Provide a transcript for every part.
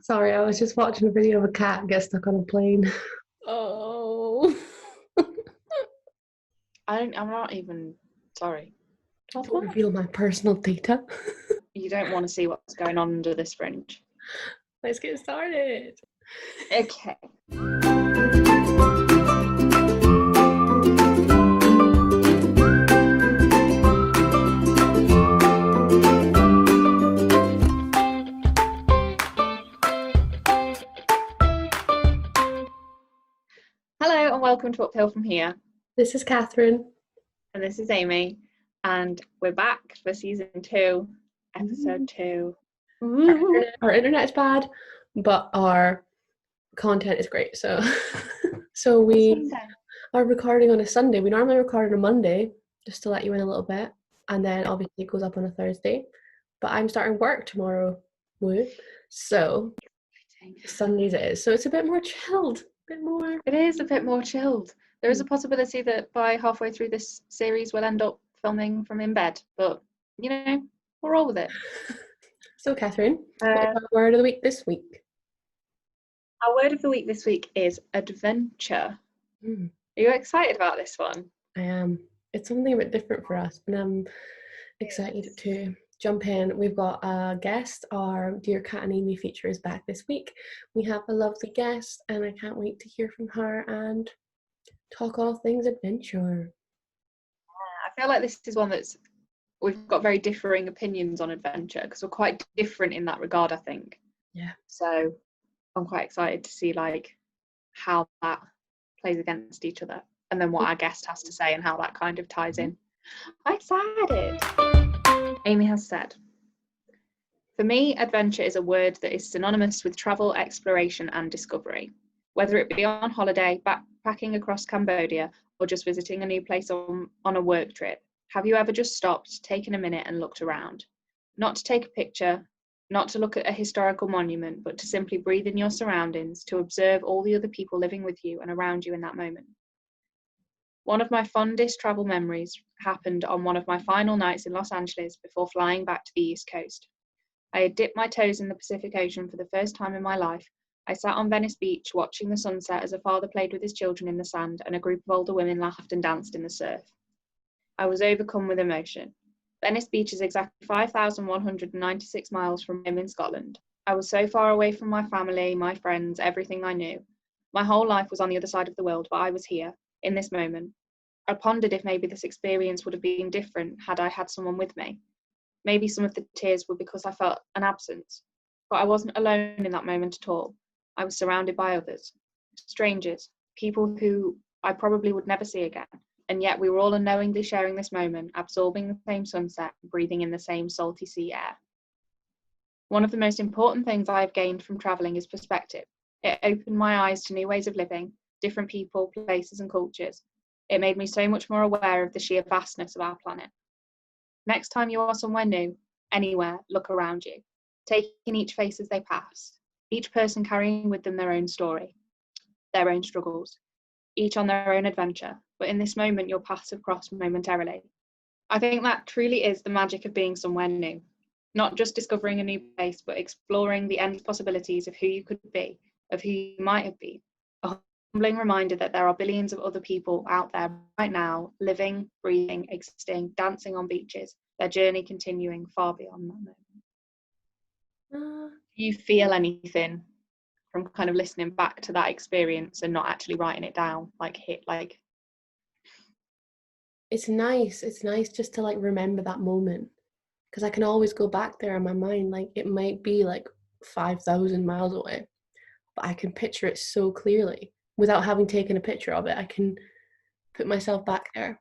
Sorry, I was just watching a video of a cat get stuck on a plane. Oh, I'm not even sorry. Don't reveal my personal data. You don't want to see what's going on under this fringe. Let's get started. Okay. Hello and welcome to Uphill from Here. This is Catherine. And this is Amy. And we're back for season 2, episode 2. Our internet's bad, but our content is great. So we are recording on a Sunday. We normally record on a Monday, just to let you in a little bit. And then obviously it goes up on a Thursday. But I'm starting work tomorrow. Woo. So Sundays it is. So it's a bit more chilled. It is a bit more chilled. There is a possibility that by halfway through this series we'll end up filming from in bed, but you know, we're all with it. So Catherine, what's our word of the week this week? Our word of the week this week is adventure. Are you excited about this one? I am. It's something a bit different for us, and I'm excited to jump in. We've got a guest. Our Dear Cat and Amy feature is back this week. We have a lovely guest, and I can't wait to hear from her and talk all things adventure. I feel like this is one we've got very differing opinions on adventure because we're quite different in that regard, I think. Yeah. So I'm quite excited to see like how that plays against each other, and then what our guest has to say and how that kind of ties in. I'm excited. Amy has said, for me, adventure is a word that is synonymous with travel, exploration and discovery. Whether it be on holiday, backpacking across Cambodia, or just visiting a new place on a work trip, have you ever just stopped, taken a minute and looked around? Not to take a picture, not to look at a historical monument, but to simply breathe in your surroundings, to observe all the other people living with you and around you in that moment. One of my fondest travel memories happened on one of my final nights in Los Angeles before flying back to the East Coast. I had dipped my toes in the Pacific Ocean for the first time in my life. I sat on Venice Beach watching the sunset as a father played with his children in the sand and a group of older women laughed and danced in the surf. I was overcome with emotion. Venice Beach is exactly 5,196 miles from home in Scotland. I was so far away from my family, my friends, everything I knew. My whole life was on the other side of the world, but I was here, in this moment. I pondered if maybe this experience would have been different had I had someone with me. Maybe some of the tears were because I felt an absence, but I wasn't alone in that moment at all. I was surrounded by others, strangers, people who I probably would never see again, and yet we were all unknowingly sharing this moment, absorbing the same sunset, breathing in the same salty sea air. One of the most important things I have gained from travelling is perspective. It opened my eyes to new ways of living, different people, places and cultures. It made me so much more aware of the sheer vastness of our planet. Next time you are somewhere new, anywhere, look around you. Take in each face as they pass, each person carrying with them their own story, their own struggles, each on their own adventure, but in this moment your paths have crossed momentarily. I think that truly is the magic of being somewhere new. Not just discovering a new place, but exploring the endless possibilities of who you could be, of who you might have been. A humbling reminder that there are billions of other people out there right now, living, breathing, existing, dancing on beaches, their journey continuing far beyond that moment. Do you feel anything from kind of listening back to that experience and not actually writing it down? It's nice just to like remember that moment, because I can always go back there in my mind. Like it might be like 5,000 miles away, but I can picture it so clearly without having taken a picture of it. I can put myself back there,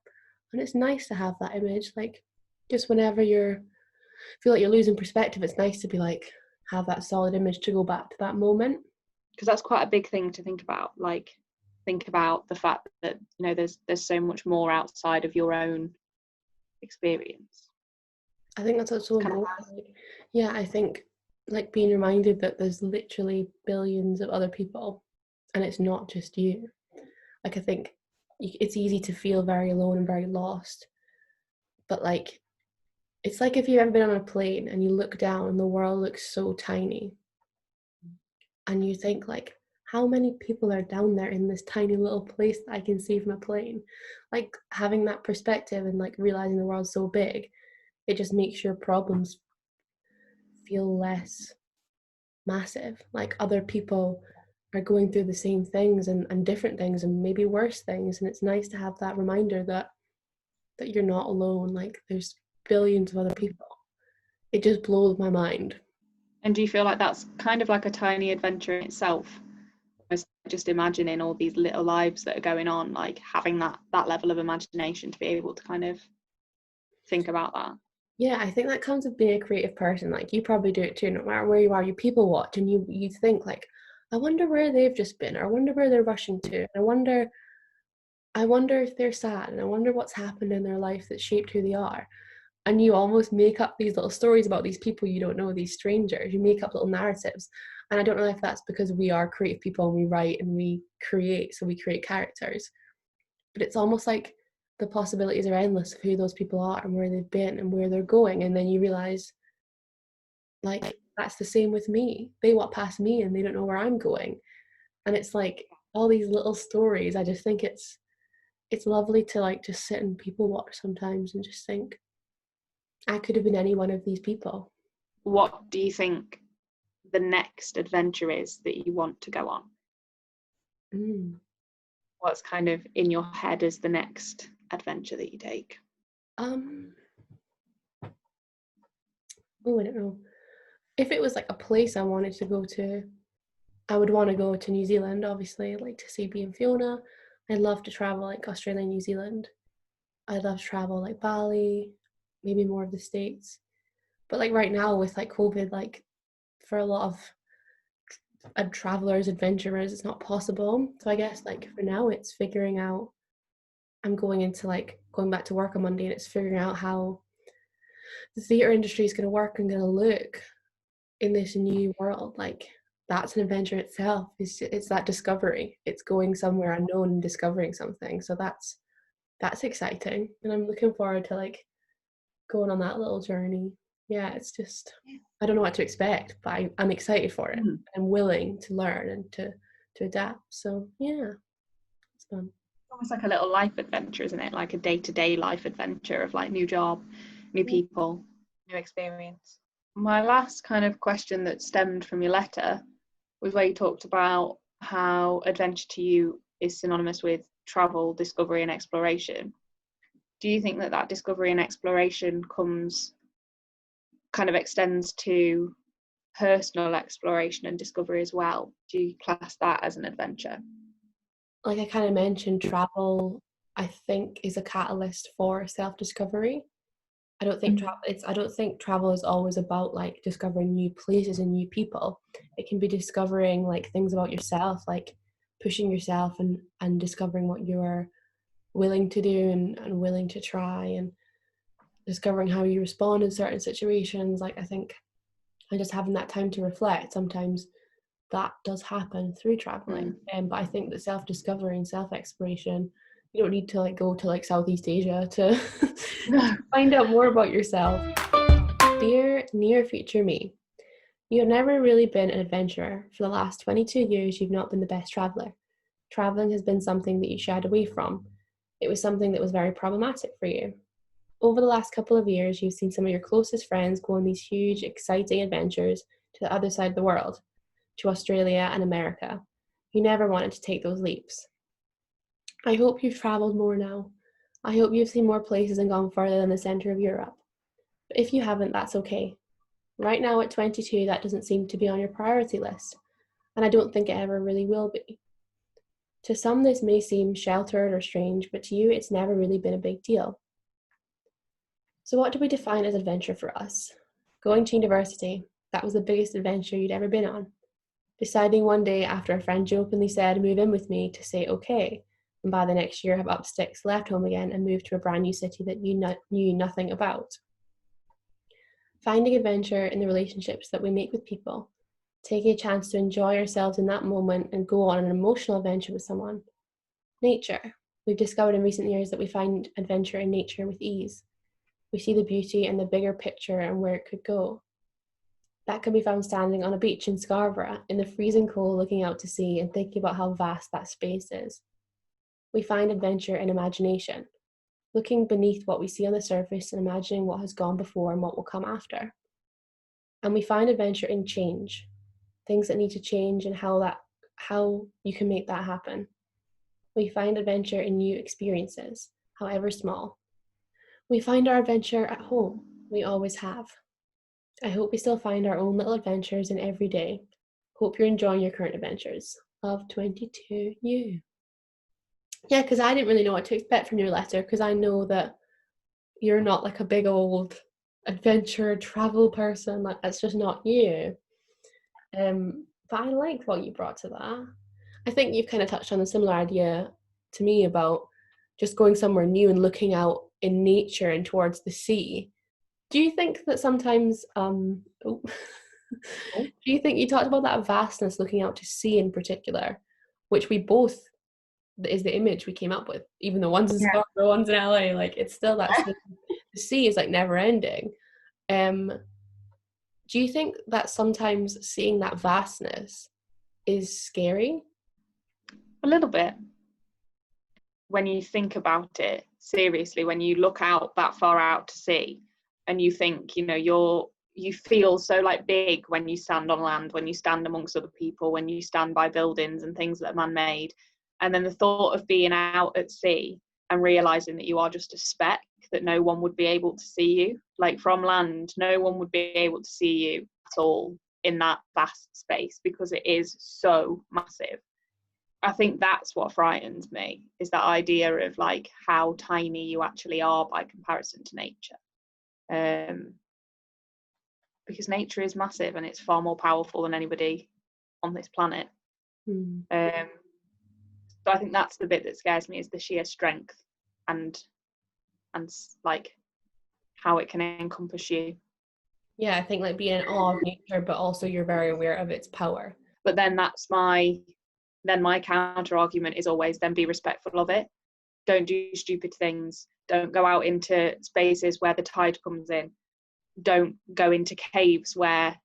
and it's nice to have that image. Like just whenever feel like you're losing perspective, it's nice to be like have that solid image to go back to that moment, because that's quite a big thing to think about. Like think about the fact that you know there's so much more outside of your own experience. I think that's also important. Yeah, I think like being reminded that there's literally billions of other people and it's not just you. Like I think it's easy to feel very alone and very lost, but like it's like if you've ever been on a plane and you look down and the world looks so tiny, and you think like, how many people are down there in this tiny little place that I can see from a plane? Like having that perspective and like realizing the world's so big, it just makes your problems feel less massive. Like other people are going through the same things and different things and maybe worse things. And it's nice to have that reminder that you're not alone. Like there's billions of other people. It just blows my mind. And do you feel like that's kind of like a tiny adventure in itself? Just imagining all these little lives that are going on, like having that level of imagination to be able to kind of think about that. Yeah, I think that comes with being a creative person. Like you probably do it too, no matter where you are, you people watch and you think like, I wonder where they've just been, or I wonder where they're rushing to. I wonder if they're sad, and I wonder what's happened in their life that shaped who they are. And you almost make up these little stories about these people you don't know, these strangers. You make up little narratives. And I don't know if that's because we are creative people and we write and we create, so we create characters. But it's almost like the possibilities are endless of who those people are and where they've been and where they're going. And then you realize, like, that's the same with me. They walk past me and they don't know where I'm going. And it's like all these little stories. I just think it's lovely to like just sit and people watch sometimes and just think, I could have been any one of these people. What do you think the next adventure is that you want to go on? What's kind of in your head as the next adventure that you take? Oh, I don't know. If it was like a place I wanted to go to, I would want to go to New Zealand, obviously, like to see B and Fiona. I'd love to travel like Australia and New Zealand. I'd love to travel like Bali, maybe more of the States. But like right now with like COVID, like for a lot of travelers, adventurers, it's not possible. So I guess like for now it's figuring out, I'm going into like going back to work on Monday and it's figuring out how the theatre industry is going to work and going to look in this new world. Like that's an adventure itself. It's that discovery. It's going somewhere unknown and discovering something. So that's exciting, and I'm looking forward to like going on that little journey. Yeah, it's just I don't know what to expect, but I'm excited for it. I'm willing to learn and to adapt. So yeah, it's fun. Almost like a little life adventure, isn't it? Like a day-to-day life adventure of like new job, new people, new experience. My last kind of question that stemmed from your letter was where you talked about how adventure to you is synonymous with travel, discovery and exploration. Do you think that discovery and exploration kind of extends to personal exploration and discovery as well? Do you class that as an adventure? Like I kind of mentioned, travel I think is a catalyst for self-discovery. I don't think travel is always about like discovering new places and new people. It can be discovering like things about yourself, like pushing yourself and discovering what you're willing to do and willing to try, and discovering how you respond in certain situations. Like I think and just having that time to reflect, sometimes that does happen through traveling. But I think that self-discovery and self-exploration, you don't need to like go to like Southeast Asia to, to find out more about yourself. Dear near future me, you have never really been an adventurer. For the last 22 years, you've not been the best traveler. Traveling has been something that you shied away from. It was something that was very problematic for you. Over the last couple of years, you've seen some of your closest friends go on these huge, exciting adventures to the other side of the world, to Australia and America. You never wanted to take those leaps. I hope you've travelled more now. I hope you've seen more places and gone further than the centre of Europe. But if you haven't, that's okay. Right now at 22, that doesn't seem to be on your priority list, and I don't think it ever really will be. To some, this may seem sheltered or strange, but to you, it's never really been a big deal. So what do we define as adventure for us? Going to university, that was the biggest adventure you'd ever been on. Deciding one day after a friend jokingly said, move in with me, to say okay, and by the next year have up sticks, left home again, and moved to a brand new city that you knew nothing about. Finding adventure in the relationships that we make with people, taking a chance to enjoy ourselves in that moment and go on an emotional adventure with someone. Nature. We've discovered in recent years that we find adventure in nature with ease. We see the beauty and the bigger picture and where it could go. That can be found standing on a beach in Scarborough in the freezing cold, looking out to sea and thinking about how vast that space is. We find adventure in imagination, looking beneath what we see on the surface and imagining what has gone before and what will come after. And we find adventure in change, things that need to change and how you can make that happen. We find adventure in new experiences, however small. We find our adventure at home. We always have. I hope we still find our own little adventures in every day. Hope you're enjoying your current adventures. Love, 22 you. Yeah, because I didn't really know what to expect from your letter, because I know that you're not like a big old adventure travel person. Like, that's just not you. But I liked what you brought to that. I think you've kind of touched on a similar idea to me about just going somewhere new and looking out in nature and towards the sea. Do you think that sometimes do you think you talked about that vastness looking out to sea in particular, which we both is the image we came up with, even though one's in Scarborough, one's in LA, like it's still that same, the sea is like never ending. Do you think that sometimes seeing that vastness is scary? A little bit. When you think about it seriously, when you look out that far out to sea and you think, you know, you feel so like big when you stand on land, when you stand amongst other people, when you stand by buildings and things that are man-made. And then the thought of being out at sea and realizing that you are just a speck, that no one would be able to see you, like from land, no one would be able to see you at all in that vast space because it is so massive. I think that's what frightens me, is that idea of like how tiny you actually are by comparison to nature. Because nature is massive and it's far more powerful than anybody on this planet. So I think that's the bit that scares me, is the sheer strength and like how it can encompass you. Yeah, I think like being in awe of nature, but also you're very aware of its power. But then my counter argument is always then be respectful of it. Don't do stupid things. Don't go out into spaces where the tide comes in. Don't go into caves where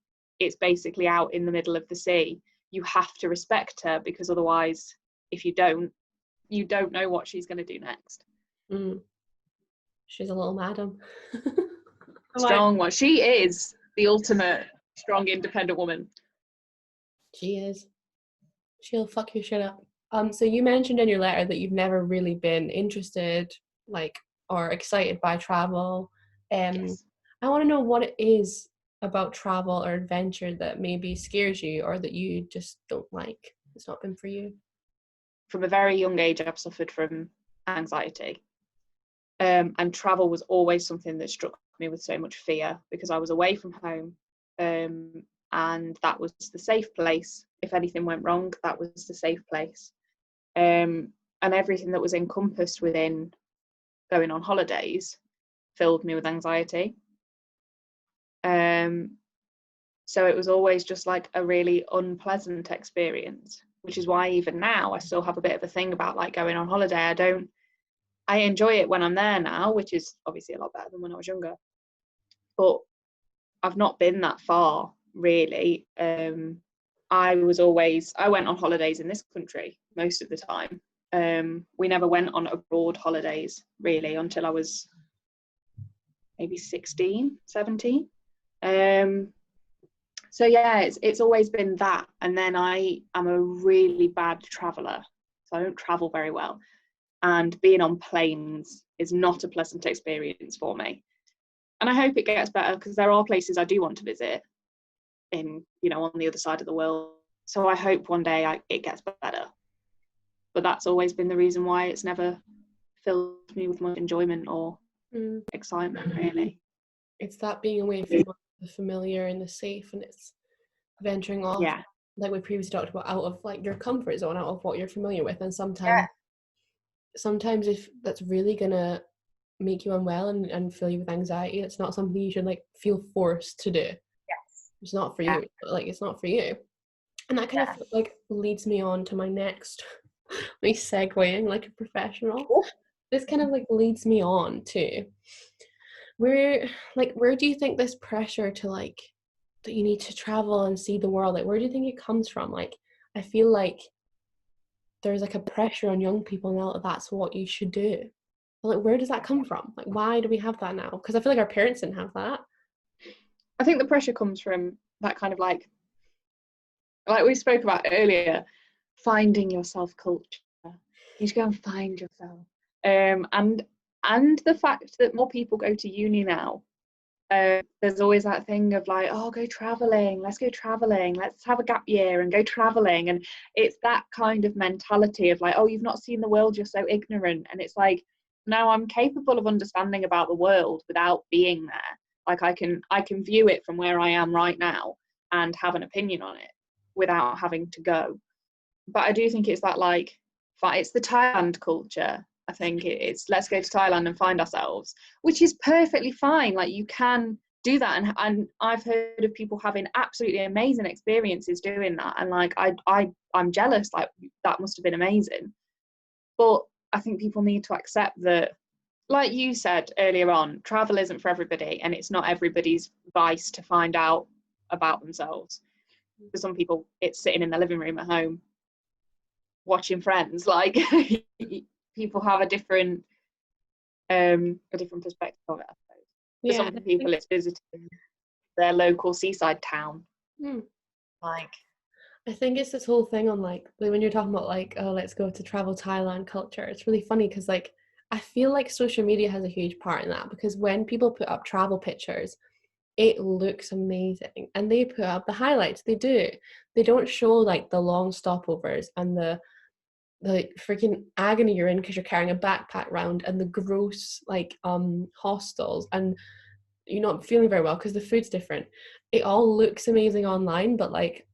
it's basically out in the middle of the sea. You have to respect her, because otherwise, if you don't know what she's going to do next. She's a little madam. Strong one. She is the ultimate strong, independent woman. She is. She'll fuck your shit up. So you mentioned in your letter that you've never really been interested, like, or excited by travel. Yes. I want to know what it is about travel or adventure that maybe scares you, or that you just don't like. It's not been for you. From a very young age, I've suffered from anxiety. And travel was always something that struck me with so much fear, because I was away from home. And that was the safe place. If anything went wrong, that was the safe place. And everything that was encompassed within going on holidays filled me with anxiety. So it was always just like a really unpleasant experience, which is why even now I still have a bit of a thing about like going on holiday. I enjoy it when I'm there now, which is obviously a lot better than when I was younger. But I've not been that far, really. I went on holidays in this country most of the time. We never went on abroad holidays, really, until I was maybe 16, 17. So yeah, it's always been that. And then I am a really bad traveller, so I don't travel very well. And being on planes is not a pleasant experience for me. And I hope it gets better, because there are places I do want to visit in, you know, on the other side of the world. So I hope one day it gets better. But that's always been the reason why it's never filled me with much enjoyment or excitement, really. It's that being away from the familiar and the safe, and it's venturing off, like we previously talked about, out of like your comfort zone, out of what you're familiar with. And sometimes if that's really gonna make you unwell and fill you with anxiety, it's not something you should like feel forced to do. Yes. It's not for you. Like, it's not for you. And that kind of like leads me on to my next me segueing like a professional. This kind of like leads me on to where do you think this pressure to like that you need to travel and see the world. Like, where do you think it comes from? Like, I feel like there's like a pressure on young people now that that's what you should do. But, like, where does that come from? Like, why do we have that now? Because I feel like our parents didn't have that. I think the pressure comes from that kind of like we spoke about earlier, finding yourself culture. You need to go and find yourself. And the fact that more people go to uni now, there's always that thing of like, oh, go traveling, let's go traveling, let's have a gap year and go traveling. And it's that kind of mentality of like, oh, you've not seen the world, you're so ignorant. And it's like, now I'm capable of understanding about the world without being there. Like I can view it from where I am right now and have an opinion on it without having to go. But I do think it's that like, it's the Thailand culture. I think it's let's go to Thailand and find ourselves, which is perfectly fine. Like you can do that, and I've heard of people having absolutely amazing experiences doing that, and like I'm jealous. Like that must have been amazing. But I think people need to accept that, like you said earlier on, travel isn't for everybody, and it's not everybody's vice to find out about themselves. For some people, it's sitting in their living room at home watching Friends. Like people have a different perspective of it, I suppose. For some people it's visiting their local seaside town. Like I think it's this whole thing on like when you're talking about like, oh, let's go to travel Thailand culture. It's really funny because like I feel like social media has a huge part in that, because when people put up travel pictures, it looks amazing and they put up the highlights. They don't show like the long stopovers and the freaking agony you're in because you're carrying a backpack around, and the gross like hostels, and you're not feeling very well because the food's different. It all looks amazing online, but like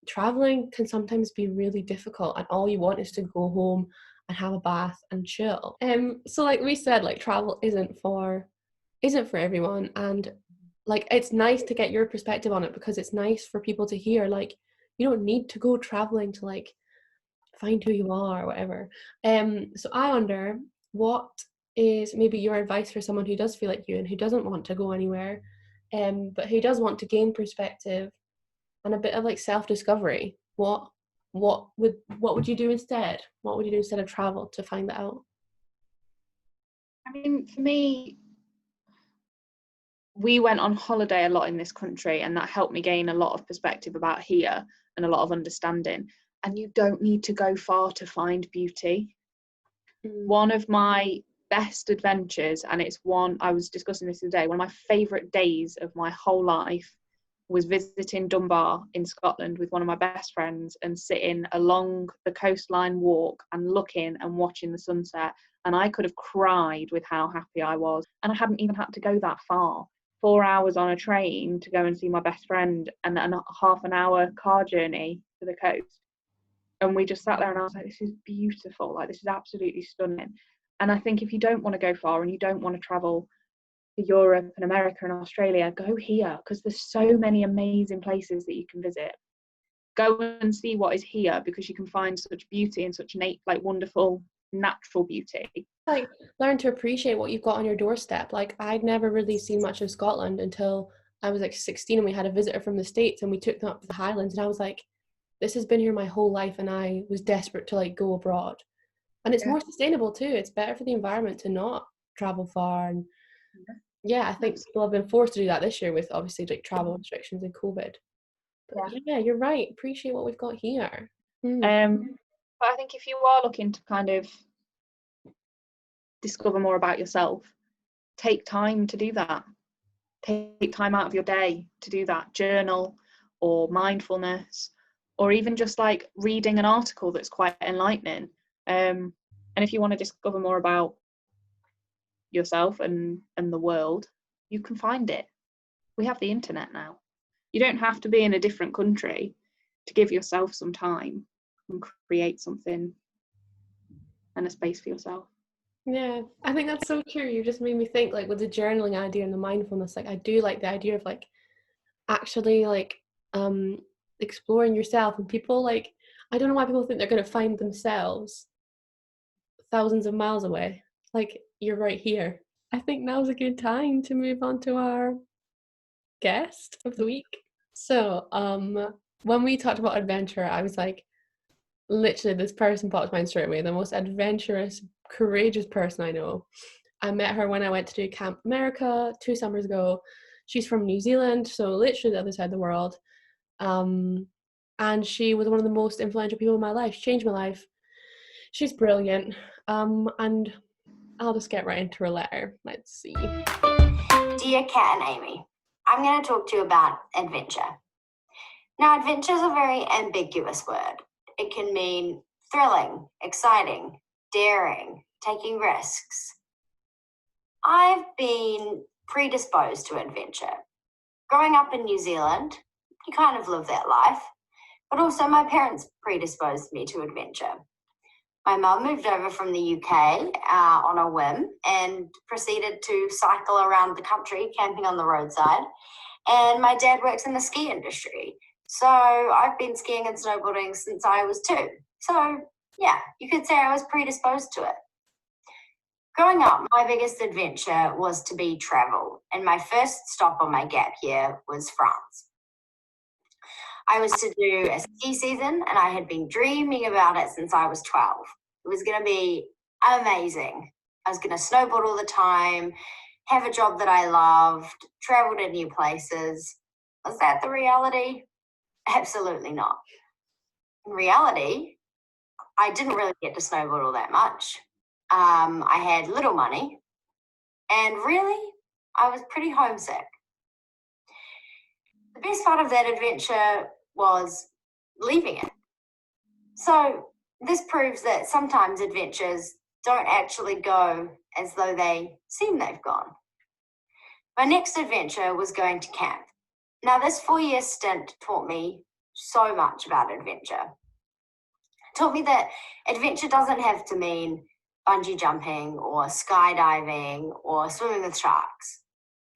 traveling can sometimes be really difficult, and all you want is to go home and have a bath and chill. So like we said, like travel isn't for everyone, and like it's nice to get your perspective on it, because it's nice for people to hear like you don't need to go traveling to like find who you are or whatever. So I wonder, what is maybe your advice for someone who does feel like you and who doesn't want to go anywhere, but who does want to gain perspective and a bit of like self-discovery? What would you do instead? What would you do instead of travel to find that out? I mean, for me, we went on holiday a lot in this country, and that helped me gain a lot of perspective about here and a lot of understanding. And you don't need to go far to find beauty. One of my best adventures, and it's one I was discussing this today, one of my favourite days of my whole life was visiting Dunbar in Scotland with one of my best friends and sitting along the coastline walk and looking and watching the sunset. And I could have cried with how happy I was. And I hadn't even had to go that far. 4 hours on a train to go and see my best friend, and a half an hour car journey to the coast. And we just sat there and I was like, this is beautiful. Like, this is absolutely stunning. And I think if you don't want to go far and you don't want to travel to Europe and America and Australia, go here, because there's so many amazing places that you can visit. Go and see what is here, because you can find such beauty and such wonderful natural beauty. Like, learn to appreciate what you've got on your doorstep. Like, I'd never really seen much of Scotland until I was like 16, and we had a visitor from the States and we took them up to the Highlands, and I was like, this has been here my whole life, and I was desperate to like go abroad. And it's more sustainable too. It's better for the environment to not travel far. And yeah, I think people have been forced to do that this year with obviously like travel restrictions and COVID. But yeah, you're right. Appreciate what we've got here. But I think if you are looking to kind of discover more about yourself, take time to do that. Take time out of your day to do that. Journal or mindfulness, or even just like reading an article that's quite enlightening. And if you want to discover more about yourself and the world, you can find it. We have the internet now. You don't have to be in a different country to give yourself some time and create something and a space for yourself. Yeah, I think that's so true. You just made me think, like with the journaling idea and the mindfulness, like I do like the idea of like actually like exploring yourself. And people like, I don't know why people think they're going to find themselves thousands of miles away. Like, you're right here. I think now's a good time to move on to our guest of the week. So, when we talked about adventure, I was like, literally, this person popped to mind straight away. The most adventurous, courageous person I know. I met her when I went to do Camp America 2 summers ago. She's from New Zealand, so literally the other side of the world. Um, and she was one of the most influential people in my life. She changed my life. She's brilliant. And I'll just get right into her letter. Let's see. Dear Kat and Amy, I'm going to talk to you about adventure. Now, adventure is a very ambiguous word. It can mean thrilling, exciting, daring, taking risks. I've been predisposed to adventure. Growing up in New Zealand, you kind of live that life, but also my parents predisposed me to adventure. My mum moved over from the UK on a whim and proceeded to cycle around the country, camping on the roadside. And my dad works in the ski industry. So I've been skiing and snowboarding since I was 2. So yeah, you could say I was predisposed to it. Growing up, my biggest adventure was to be travel. And my first stop on my gap year was France. I was to do a ski season and I had been dreaming about it since I was 12. It was going to be amazing. I was going to snowboard all the time, have a job that I loved, travel to new places. Was that the reality? Absolutely not. In reality, I didn't really get to snowboard all that much. I had little money and really, I was pretty homesick. The best part of that adventure was leaving it. So this proves that sometimes adventures don't actually go as though they seem they've gone. My next adventure was going to camp. Now, this 4-year stint taught me so much about adventure. It taught me that adventure doesn't have to mean bungee jumping or skydiving or swimming with sharks.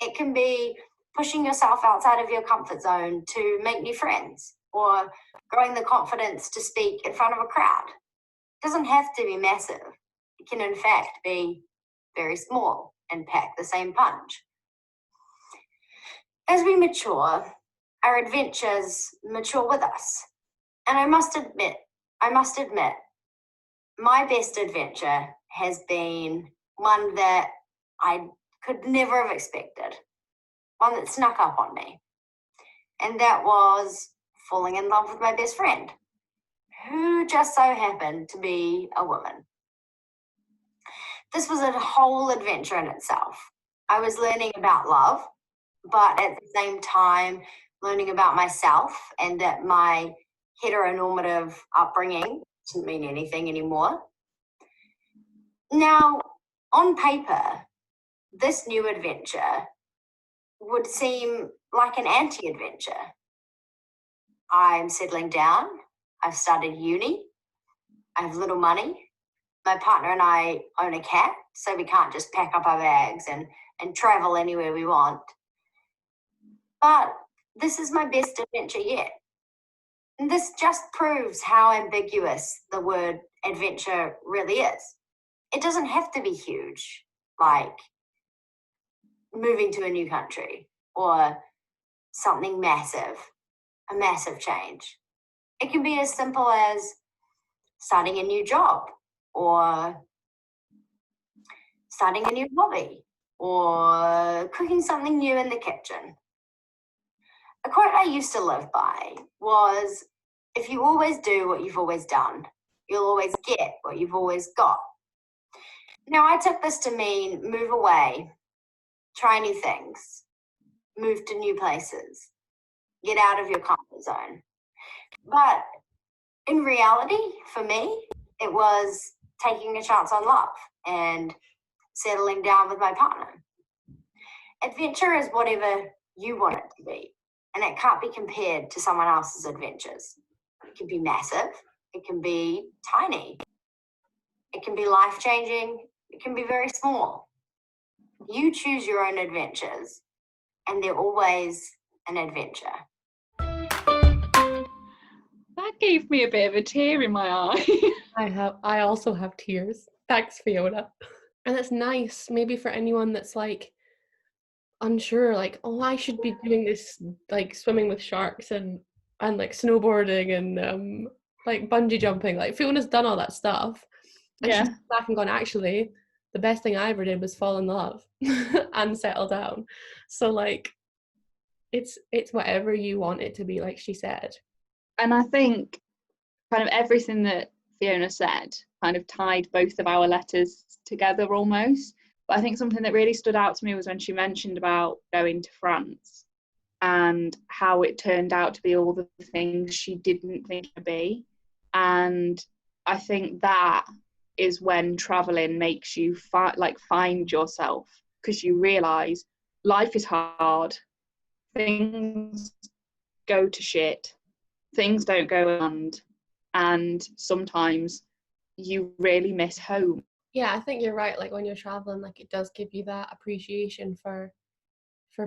It can be pushing yourself outside of your comfort zone to make new friends or growing the confidence to speak in front of a crowd. It doesn't have to be massive. It can, in fact, be very small and pack the same punch. As we mature, our adventures mature with us. And I must admit, my best adventure has been one that I could never have expected, one that snuck up on me. And that was falling in love with my best friend, who just so happened to be a woman. This was a whole adventure in itself. I was learning about love, but at the same time, learning about myself and that my heteronormative upbringing didn't mean anything anymore. Now, on paper, this new adventure would seem like an anti-adventure. I'm settling down. I've started uni. I have little money. My partner and I own a cat, so we can't just pack up our bags and travel anywhere we want. But this is my best adventure yet. And this just proves how ambiguous the word adventure really is. It doesn't have to be huge, like moving to a new country or something massive, a massive change. It can be as simple as starting a new job or starting a new hobby or cooking something new in the kitchen. A quote I used to live by was, if you always do what you've always done, you'll always get what you've always got. Now, I took this to mean move away, try new things, move to new places, get out of your comfort zone. But in reality, for me, it was taking a chance on love and settling down with my partner. Adventure is whatever you want it to be, and it can't be compared to someone else's adventures. It can be massive, it can be tiny, it can be life-changing, it can be very small. You choose your own adventures, and they're always an adventure. That gave me a bit of a tear in my eye. I also have tears. Thanks, Fiona. And it's nice, maybe for anyone that's like, unsure, like, oh, I should be doing this, like swimming with sharks and like snowboarding and like bungee jumping. Like Fiona's done all that stuff, and she's Yeah. back and gone, actually, the best thing I ever did was fall in love and settle down. So like, it's whatever you want it to be, like she said. And I think kind of everything that Fiona said kind of tied both of our letters together almost. But I think something that really stood out to me was when she mentioned about going to France and how it turned out to be all the things she didn't think it would be. And I think that is when traveling makes you find yourself, because you realize life is hard, things go to shit, things don't go around, and sometimes you really miss home. Yeah, I think you're right. Like when you're traveling, like it does give you that appreciation for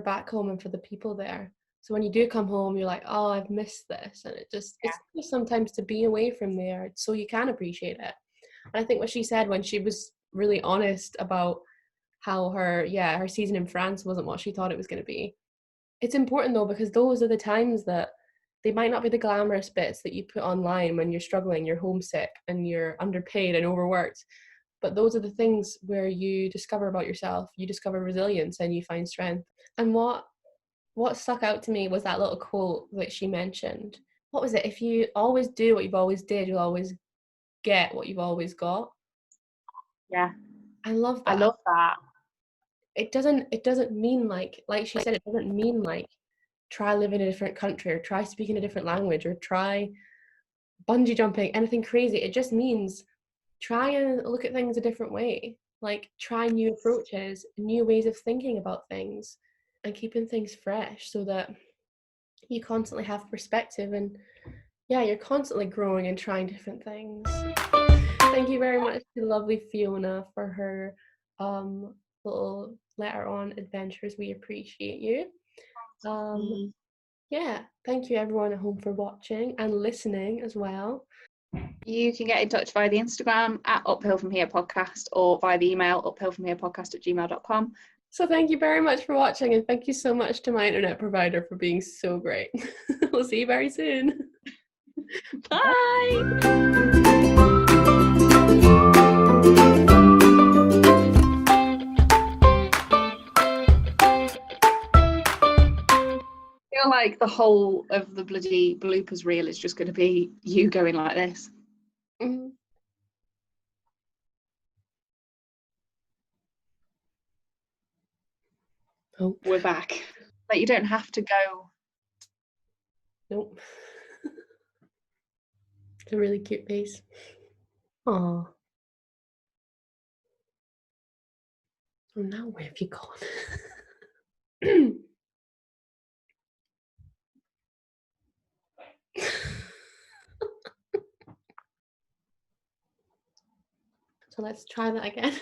back home and for the people there. So when you do come home, you're like, oh, I've missed this, and it's nice sometimes to be away from there so you can appreciate it. And I think what she said when she was really honest about how her season in France wasn't what she thought it was going to be. It's important though, because those are the times that they might not be the glamorous bits that you put online when you're struggling, you're homesick and you're underpaid and overworked. But those are the things where you discover about yourself, you discover resilience, and you find strength. And what stuck out to me was that little quote that she mentioned. What was it? If you always do what you've always did, you'll always get what you've always got. Yeah, I love that. I love that. It doesn't mean like she said, it doesn't mean like try living in a different country or try speaking a different language or try bungee jumping, anything crazy. It just means try and look at things a different way. Like try new approaches, new ways of thinking about things, and keeping things fresh so that you constantly have perspective, and you're constantly growing and trying different things. Thank you very much to lovely Fiona for her little letter on adventures. We appreciate you. Thank you everyone at home for watching and listening as well. You can get in touch via the Instagram at Uphill From Here Podcast or via the email uphillfromherepodcast@gmail.com. So thank you very much for watching, and thank you so much to my internet provider for being so great. We'll see you very soon. Bye. I feel like the whole of the bloody bloopers reel is just going to be you going like this. Mm-hmm. Oh, we're back. Like you don't have to go. Nope. It's a really cute face. Aww. Oh, now where have you gone? So let's try that again.